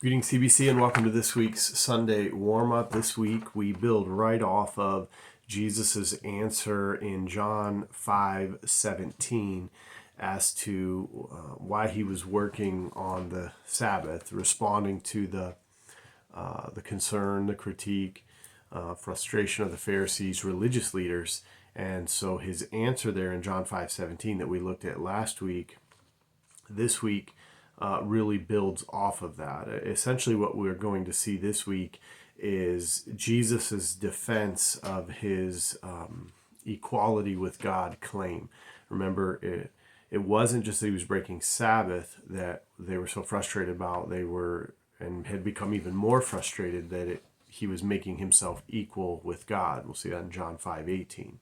Greetings, CBC, and welcome to this week's Sunday warm-up. This week we build right off of Jesus's answer in John 5:17 as to why he was working on the Sabbath, responding to the concern, the critique, frustration of the Pharisees, religious leaders. And so his answer there in John 5:17 that we looked at last week, this week really builds off of that. Essentially, what we're going to see this week is Jesus's defense of his equality with God claim. Remember, it wasn't just that he was breaking Sabbath that they were so frustrated about. They were and had become even more frustrated that he was making himself equal with God. We'll see that in John 5:18.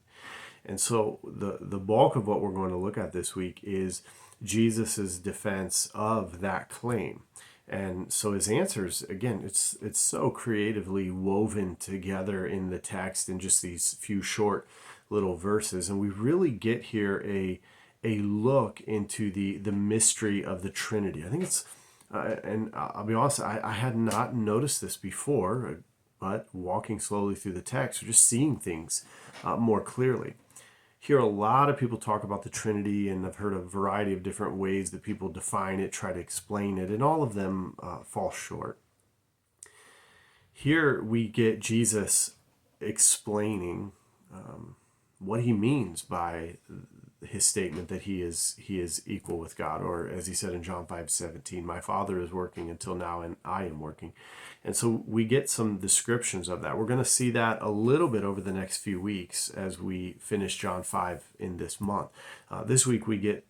And so the bulk of what we're going to look at this week is Jesus's defense of that claim. And so his answers, again, it's so creatively woven together in the text in just these few short little verses. And we really get here a look into the mystery of the Trinity. I think it's, and I'll be honest, I had not noticed this before, but walking slowly through the text, or just seeing things more clearly. Hear a lot of people talk about the Trinity, and I've heard a variety of different ways that people define it, try to explain it, and all of them fall short. Here we get Jesus explaining what he means by his statement that he is equal with God, or as he said in John 5:17, my Father is working until now and I am working. And so we get some descriptions of that. We're going to see that a little bit over the next few weeks as we finish John 5 in this month. This week we get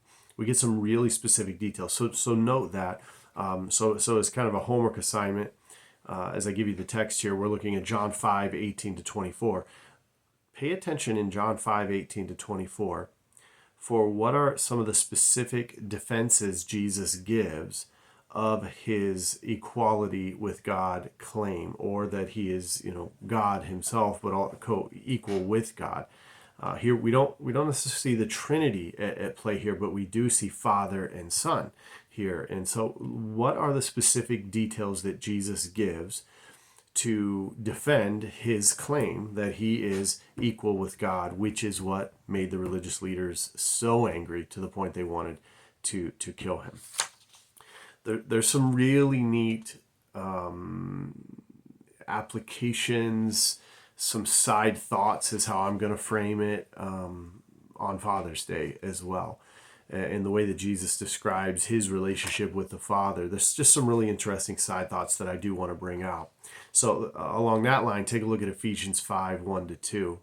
some really specific details. So note that. So it's kind of a homework assignment. As I give you the text here, we're looking at John 5:18 to 24. Pay attention in John 5:18 to 24 for what are some of the specific defenses Jesus gives of his equality with God claim, or that he is, God himself, but all co-equal with God. Here we don't necessarily see the Trinity at play here, but we do see Father and Son here. And so, what are the specific details that Jesus gives to defend his claim that he is equal with God, which is what made the religious leaders so angry to the point they wanted to kill him? There's some really neat applications, some side thoughts is how I'm going to frame it on Father's Day as well. In the way that Jesus describes his relationship with the Father. There's just some really interesting side thoughts that I do want to bring out. So along that line, take a look at Ephesians 5:1-2.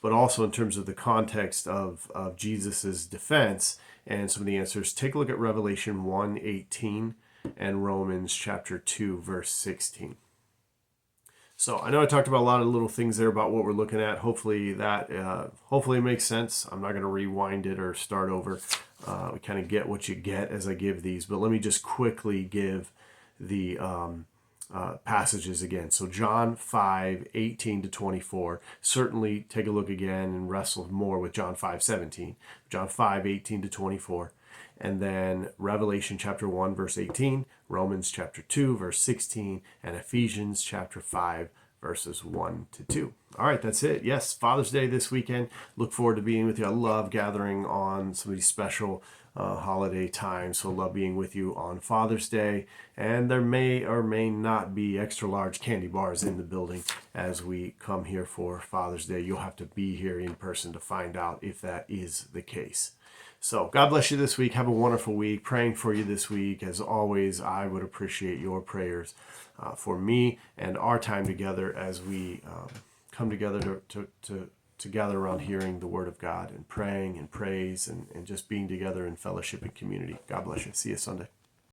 But also in terms of the context of Jesus's defense and some of the answers, take a look at Revelation 1:18 and Romans chapter 2, verse 16. So I know I talked about a lot of little things there about what we're looking at. Hopefully it makes sense. I'm not going to rewind it or start over. We kind of get what you get as I give these. But let me just quickly give the passages again. So John 5:18 to 24. Certainly take a look again and wrestle more with John 5:17. John 5:18 to 24. And then Revelation chapter 1, verse 18, Romans chapter 2, verse 16, and Ephesians chapter 5, verses 1-2. All right, that's it. Yes, Father's Day this weekend. Look forward to being with you. I love gathering on some of these special holiday times, so love being with you on Father's Day. And there may or may not be extra large candy bars in the building as we come here for Father's Day. You'll have to be here in person to find out if that is the case. So God bless you this week. Have a wonderful week. Praying for you this week. As always, I would appreciate your prayers for me and our time together as we come together to gather around hearing the Word of God and praying and praise and just being together in fellowship and community. God bless you. See you Sunday.